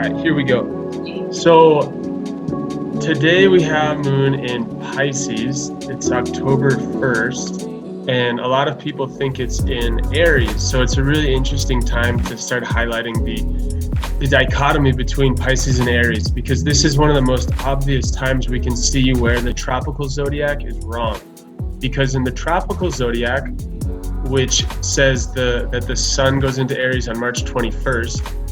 right, here we go. So today we have moon in Pisces. It's October 1st, and a lot of people think it's in Aries. So it's a really interesting time to start highlighting the dichotomy between Pisces and Aries, because this is one of the most obvious times we can see where the tropical zodiac is wrong. Because in the tropical zodiac, which says that the sun goes into Aries on March 21st,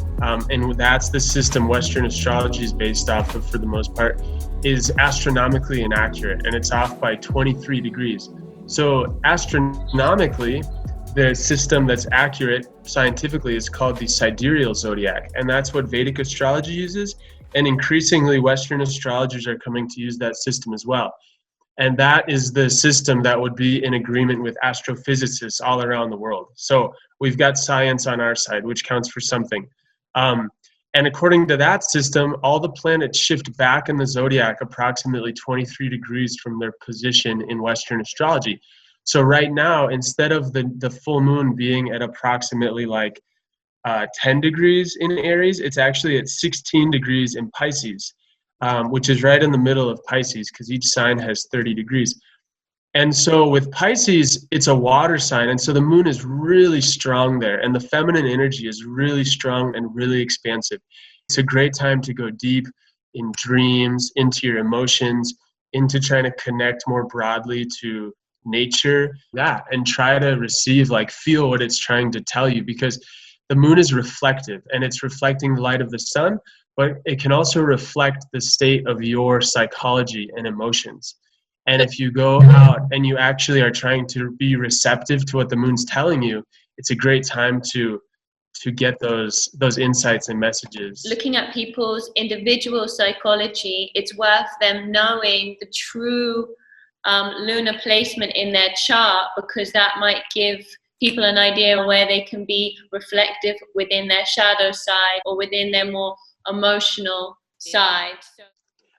and that's the system Western astrology is based off of for the most part, is astronomically inaccurate, and it's off by 23 degrees. So astronomically, the system that's accurate scientifically is called the Sidereal Zodiac, and that's what Vedic astrology uses, and increasingly Western astrologers are coming to use that system as well. And that is the system that would be in agreement with astrophysicists all around the world. So we've got science on our side, which counts for something. And according to that system, all the planets shift back in the zodiac approximately 23 degrees from their position in Western astrology. So right now, instead of the full moon being at approximately 10 degrees in Aries, it's actually at 16 degrees in Pisces, which is right in the middle of Pisces, because each sign has 30 degrees. And so with Pisces, it's a water sign, and so the moon is really strong there, and the feminine energy is really strong and really expansive. It's a great time to go deep in dreams, into your emotions, into trying to connect more broadly to nature, and try to receive, feel what it's trying to tell you, because the moon is reflective, and it's reflecting the light of the sun, but it can also reflect the state of your psychology and emotions. And if you go out and you actually are trying to be receptive to what the moon's telling you, it's a great time to get those insights and messages. Looking at people's individual psychology, it's worth them knowing the true lunar placement in their chart, because that might give people an idea where they can be reflective within their shadow side or within their more emotional side.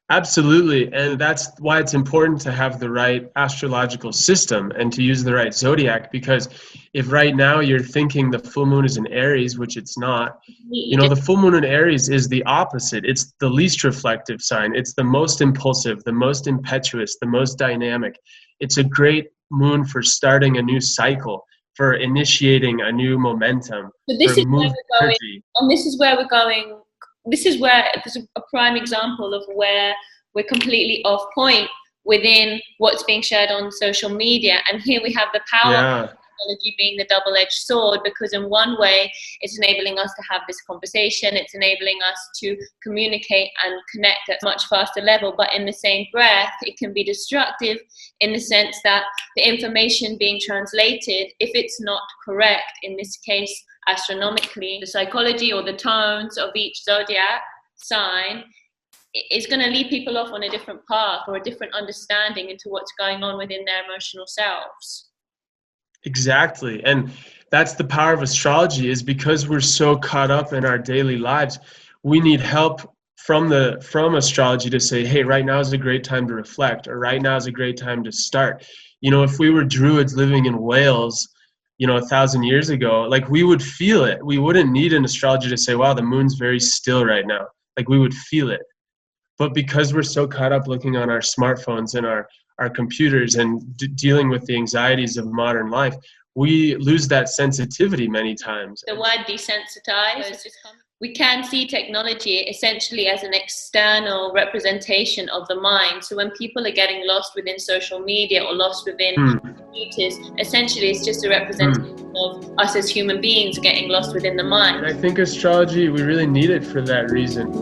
Absolutely, and that's why it's important to have the right astrological system and to use the right zodiac, because if right now you're thinking the full moon is in Aries, which it's not, the full moon in Aries is the opposite. It's the least reflective sign. It's the most impulsive, the most impetuous, the most dynamic. It's a great moon for starting a new cycle, for initiating a new momentum. So this is where we're going, and this is where we're going. This is where there's a prime example of where we're completely off point within what's being shared on social media. And here we have the power of technology being the double-edged sword, because in one way it's enabling us to have this conversation, it's enabling us to communicate and connect at a much faster level, but in the same breath it can be destructive in the sense that the information being translated, if it's not correct, in this case astronomically, the psychology or the tones of each zodiac sign, is going to lead people off on a different path or a different understanding into what's going on within their emotional selves. Exactly. And that's the power of astrology, is because we're so caught up in our daily lives, we need help from astrology to say, hey, right now is a great time to reflect, or right now is a great time to start. If we were Druids living in Wales 1,000 years ago, we would feel it. We wouldn't need an astrologer to say, wow, the moon's very still right now. We would feel it. But because we're so caught up looking on our smartphones and our computers and dealing with the anxieties of modern life, we lose that sensitivity many times. The word desensitize, we can see technology essentially as an external representation of the mind. So when people are getting lost within social media or lost within computers, essentially it's just a representation of us as human beings getting lost within the mind. And I think astrology, we really need it for that reason.